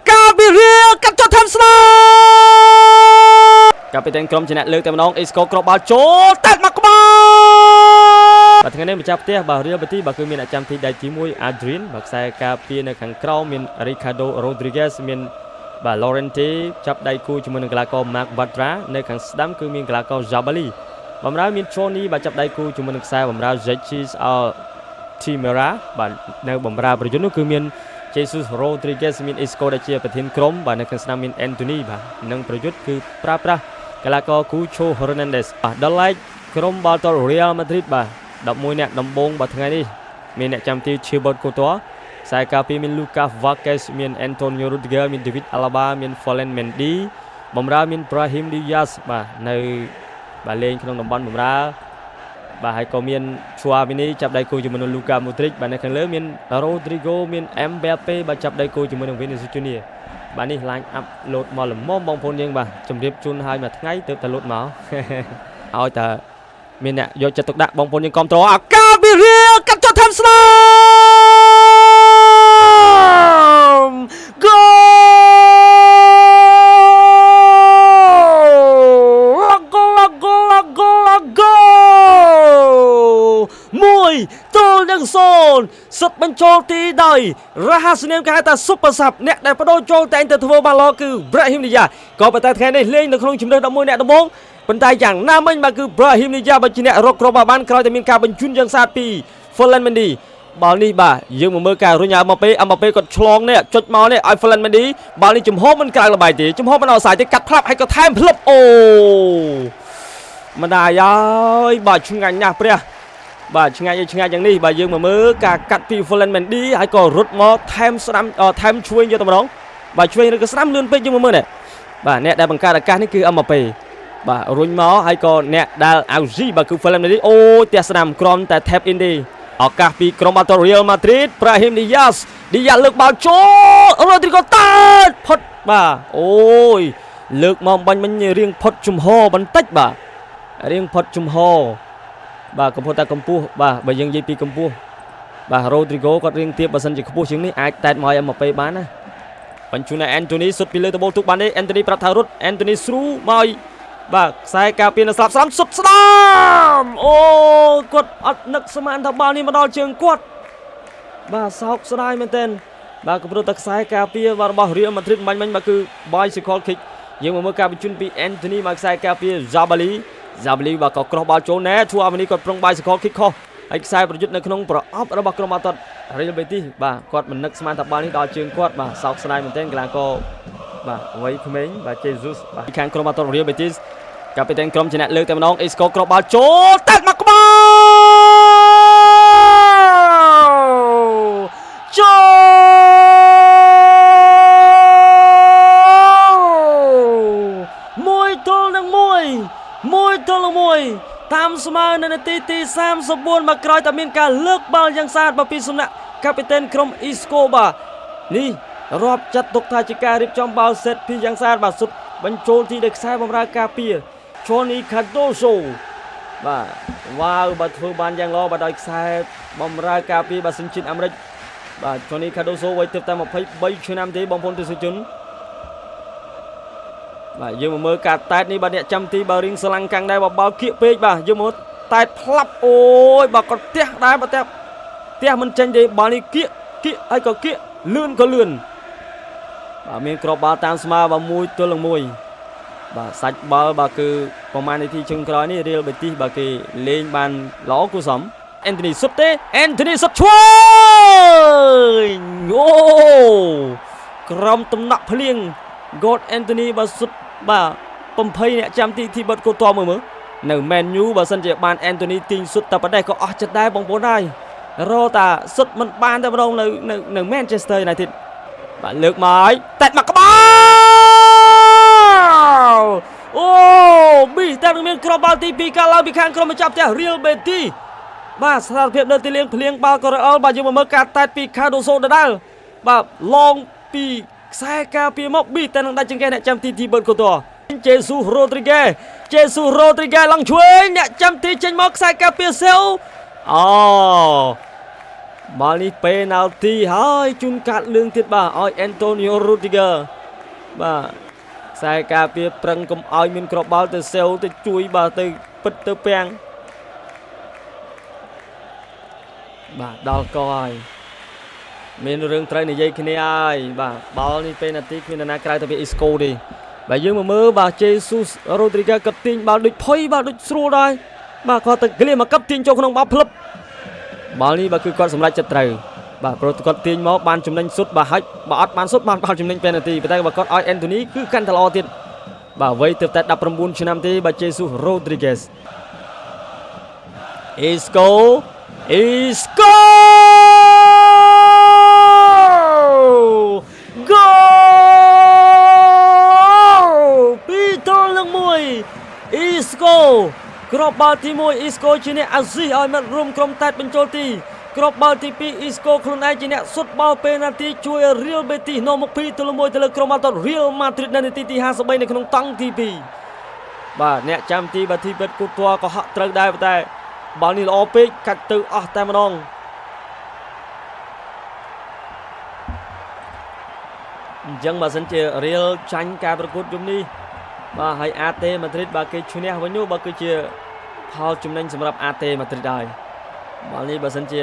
កាប៊ីរៀលកាត់ចុះធ្វើស្នាមកាពីតែនក្រុមជាអ្នកលើកតែម្ដងអេស្កូគ្របបាល់ចូលតែមកក្បាលបាទថ្ងៃនេះម្ចាស់ផ្ទះបាទរៀលបេទីបាទគឺមានអាចាំទីដៃទី1 Adrian បាទខ្សែការពារនៅខាងក្រោមមាន Ricardo Rodriguez មានបាទ Lorente ចាប់ដៃគូជាមួយនឹងកីឡាករ Mark Bartra នៅខាងស្ដាំគឺមានកីឡាករ Jabali បំរើមាន Johnny បាទចាប់ដៃគូជាមួយនឹងខ្សែបំរើ Jechis Timera បាទនៅបំរើប្រយុទ្ធនោះគឺមាន Jesus Rodriguez មាន Isco ដែលជាប្រធានក្រុមបាទនៅខាងស្ដាំមាន Anthony បាទនិងប្រយុទ្ធគឺប្រើប្រាស់កីឡាករ Cucho Hernandez បាទដល់ឡែកក្រុមបាល់ទាត់ Real Madrid បាទ11អ្នកដំបូងបាទថ្ងៃនេះមានអ្នកចាំទី Thibaut Courtois ខ្សែការពារមាន Lucas Vazquez មាន Antonio Rudiger មាន David Alaba មាន Ferland Mendy បំរើមាន Brahim Diaz បាទនៅបាទលេងក្នុងតំបន់បំរើបាទហើយក៏មាន Chouameni ចាប់ដៃគូជាមួយនឹង Luka Modric បាទនៅខាងលើមាន Rodrigo មាន Mbappe បាទចាប់ដៃគូជាមួយនឹង Vinicius Junior បាទនេះ line up លោតមកល្មមបងប្អូនយើងបាទជម្រាបជូនឲ្យមួយថ្ងៃទៅតែលោតមកឲ្យតែមានអ្នកយកចិត្តទុកដាក់បងប្អូនយើងគ្រប់ត្រអាកាប៊ីរៀលកាត់ចុះធ្វើស្នាម មួយទល់នឹង0សិតបញ្ចូលទីដោយរហស្សនាមគេហៅថា Super Sub អ្នកដែលបដូរចូលតែងតែធ្វើបាល់ល្អគឺ Brahim Diaz ក៏ប៉ុន្តែថ្ងៃនេះលេងនៅក្នុងជម្រើស11អ្នកដំបូងប៉ុន្តែយ៉ាងណាមិញបាទគឺ Brahim Diaz បើជាអ្នករកគ្រាប់បាល់បានក្រោយតែមានការបញ្ជូនយ៉ាងស្អាតពី Ferland Mendy បាល់នេះបាទយើងមកមើលការរុញឲ្យMbappeគាត់ឆ្លងនេះចុចមកនេះឲ្យ Ferland Mendy បាល់នេះចំហមិនក្រៅល្បាយទេចំហមិនអត់សាយទេកាត់ផ្លាប់ហើយក៏ថែមផ្លឹបអូមិនដែរហើយបាទឆ្ងាញ់ណាស់ព្រះបាទឆ្ងាញ់យ៉ាងនេះបាទយើងមកមើលការកាត់ពី Ferland Mendy ហើយក៏រត់មកថែមស្ដាំថែមឆ្វេងយកតែម្ដងបាទឆ្វេងឬក៏ស្ដាំលឿនពេកយើងមកមើលនេះបាទអ្នកដែលបង្កើតឱកាសនេះគឺ Mbappe បាទរុញមកហើយក៏អ្នកដែល Augie បាទគឺ Ferland Mendy អូយផ្ទះស្ដាំក្រំតែ tap in ទេឱកាសពីក្រុមបាល់ទាត់ Real Madrid Brahim Diaz លើកបាល់ចូល Rodrigo តាត់ផុតបាទអូយលើកមកបាញ់មិញរៀងផុតជំហរបន្តិចបាទរៀងផុតជំហរបាទកំពុងតែកម្ពស់បាទបើយើងនិយាយពីកម្ពស់បាទ Rodrigo គាត់រៀងទាបបើសិនជាខ្ពស់ជាងនេះអាចតែតមកឲ្យ Mbappe បានណាបញ្ជូនឲ្យ Anthony សុទ្ធពីលើតបូលទុកបានទេ Anthony ប្រាប់ថារត់ Anthony ស្រូមកបាទខ្សែការពារនៅស្លាប់ស្រាំសុទ្ធស្ដាមអូគាត់អត់នឹកស្មានថាបាល់នេះមកដល់ជើងគាត់បាទសោកស្ដាយមែនទែនបាទកំពុងតែខ្សែការពាររបស់ Real Madrid បាញ់មិញបាទគឺ bicycle kick យើងមកមើលការបញ្ជូនពី Anthony មកខ្សែការពារ Jabali បាទក៏ក្រោះបាល់ចូលណែ Chouameni គាត់ប្រុង bicycle kick ខុសហើយខ្សែប្រយុទ្ធនៅក្នុងប្រអប់របស់ក្រុមបាល់ទាត់ Real Betis បាទគាត់មិននឹកស្មានថាបាល់នេះដល់ជើងគាត់បាទសោកស្ដាយមែនទែនកីឡាករបាទវ័យក្មេងបាទ Jesus បាទខាងក្រុមបាល់ទាត់ Real Betis កាពីតែនក្រុមជាអ្នកលើកតែម្ដង Isco គ្របបាល់ចូលតែមកក្បាលចូលមួយទល់នឹង1តាមស្មើនៅនាទីទី34មកក្រោយតែមានការលើកបាល់យ៉ាងស្អាតពីសំណាក់កាពីតែនក្រុម Isco បាទនេះរាប់ចាត់ទុកថាជាការរៀបចំបាល់សេតពីយ៉ាងស្អាតបាទសុទ្ធបញ្ចូលទីដោយខ្សែបំរើការពារ Johnny Cardoso បាទវ៉ាវបាទធ្វើបានយ៉ាងល្អបាទដោយខ្សែបំរើការពារបាទសញ្ជាតិអាមេរិកបាទ Johnny Cardoso វ័យទើបតែ23ឆ្នាំទេបងប្អូនទស្សនិកជនបាទយើងមកមើលការតែតនេះបាទអ្នកចាំទីបាទរៀងស្លាំងកាំងដែរបាល់គៀកពេកបាទយើងមកតែតផ្លាប់អូយបាទគាត់ផ្ទះដែរបាទផ្ទះមិនចេញទេបាល់នេះគៀកហើយក៏គៀកលឿនក៏លឿនបាទមានគ្រាប់បាល់តាមស្មើបាទ1ទល់នឹង1បាទសាច់បាល់បាទគឺប្រហែលនាទីចុងក្រោយនេះ Real Betis បាទគេលេងបានល្អគួរសម Anthony សុទ្ធទេ Anthony សុទ្ធឆ្វេងអូក្រុមតំណក់ភ្លៀង God Anthony បាទសុទ្ធបាទ20អ្នកចាំទី Thibaut Courtois មើលនៅ Man U បើសិនជាបាន Anthony ទាញសុទ្ធតែប៉ុណ្ណេះក៏អស់ចិត្តដែរបងប្អូនហើយរកតាសុទ្ធមិនបានតែម្ដងនៅ Manchester United បាទលើកមកហើយតែមកក្បាលអូប៊ីតែនឹងមានគ្រាប់បាល់ទី2កាលឡើងពីខាងក្រុមម្ចាស់ផ្ទះ Real Betis បាទស្ថានភាពនៅទីលានភ្លៀងបាល់ក៏រអិលបាទយើងមកមើលការតែតពី Cardoso ដដែលបាទឡងពីខ្សែការពារមកប៊ីតែនឹងដាច់ចង្កេះអ្នកចាំទី Thibaut Courtois Jesus Rodriguez ឡើងឆ្វេងអ្នកចាំទីចេញមកខ្សែការពារសេវអូ បាល់នេះ penalty ហើយជូនកាត់លឿងទៀតបាទឲ្យ Antonio Rudiger បាទខ្សែការពារប្រឹងកុំឲ្យមានគ្រាប់បាល់ទៅសេវទៅជួយបាទទៅពិតទៅពាំងបាទដល់កហើយមានរឿងត្រូវនិយាយគ្នាហើយបាទបាល់នេះ penalty គ្មាននរណាក្រៅទៅពី Isco ទេបាទយើងមកមើលបាទ Jesus Rodriguez គាត់ទាញបាល់ដូចភ័យបាទដូចស្រួលដែរបាទគាត់ទៅក្លៀមមកកັບទាញចូលក្នុងបាល់ផ្លឹបបាល់នេះបាទគឺគាត់សម្រេចចិត្តត្រូវបាទព្រោះគាត់ទាញមកបានចំណេញសុទ្ធបាទហើយបើអត់បានសុទ្ធបានបាល់ចំណេញ penalty ប៉ុន្តែបើគាត់ឲ្យ Anthony គឺកាន់តែល្អទៀតបាទវ័យទើបតែ19ឆ្នាំទេបាទ Jesus Rodriguez Isco Peter លើក1 Isco គ្រាប់បាល់ទី1 Isco ជាអ្នកអាស៊ីឲ្យមិត្តរួមក្រុមតែតបញ្ចូលទីគ្រាប់បាល់ទី2 Isco ខ្លួនឯងជាអ្នកសុទ្ធបាល់ penalty ជួយ Real Betis នាំមក2-1ទៅលើក្រុមបាល់ទាត់ Real Madrid នៅនាទីទី53នៅក្នុងតង់ទី2បាទអ្នកចាំទីបាទទីពិតគូទ័រក៏ហាក់ត្រូវដែរតែបាល់នេះល្អពេកកាច់ទៅអស់តែម្ដងអញ្ចឹងបើសិនជា Real ចាញ់ការប្រកួតយប់នេះបាទហើយ AT Madrid បាទគេឈ្នះវិញនោះបាទគឺជាផលចំណេញសម្រាប់ AT Madrid ហើយបាល់នេះបើសិនជា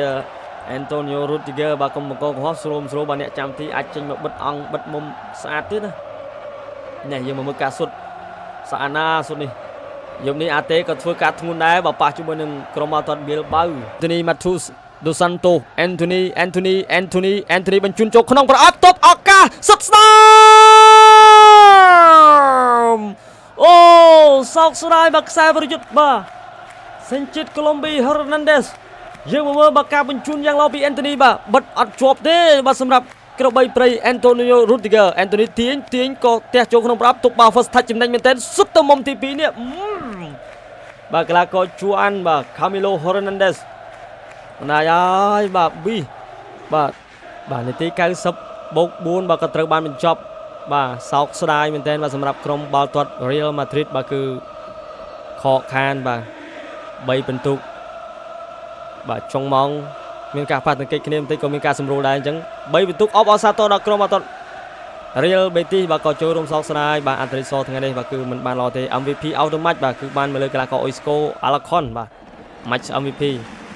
Antonio Rudiger បាទកុំបង្កកំហុសស្រួលបាទអ្នកចាំទីអាចចេញមកបិទអង្គបិទមុំស្អាតទៀតណានេះយើងមកមើលការសុទ្ធស្អាតណាសុទ្ធនេះយប់នេះ AT ក៏ធ្វើការធ្ងន់ដែរបើប៉ះជាមួយនឹងក្រុមបាល់ទាត់ Bilbao Anthony Matheus Dos Santos Anthony បញ្ជូនចូលក្នុងប្រអប់ទប់ឱកាសសុទ្ធស្ដាមអូសោកស្ដាយបាទខ្សែប្រយុទ្ធបាទសេនជាតិកូឡុំប៊ី Hernandez យើងមកមើលបាទការបញ្ជូនយ៉ាងល្អពី Anthony បាទបិទអត់ជាប់ទេបាទសម្រាប់ក្របីព្រៃ Antonio Rudiger Anthony ទាញក៏ទះចូលក្នុងប្រអប់ទប់បាល់ first touch ចំណេញមែនទែនសុទ្ធទៅមុំទី2នេះបាទកីឡាករជួអានបាទ Camilo Hernandez ណាយហើយបាទ B បាទនាទី90+4បាទក៏ត្រូវបានបញ្ចប់បាទសោកស្ដាយមែនទែនបាទសម្រាប់ក្រុមបាល់ទាត់ Real Madrid បាទគឺខកខានបាទ3ពិន្ទុបាទចុងម៉ោងមានការប៉ះទង្គិចគ្នាបន្តិចក៏មានការសម្រួលដែរអញ្ចឹង3ពិន្ទុអបអរសាទរដល់ក្រុមបាល់ទាត់ Real Betis បាទក៏ចូលរួមសោកស្ដាយបាទអន្តរជាតិថ្ងៃនេះបាទគឺមិនបានល្អទេ MVP of the match បាទគឺបានមកលើកីឡាករ Isco Alacon បាទ match MVP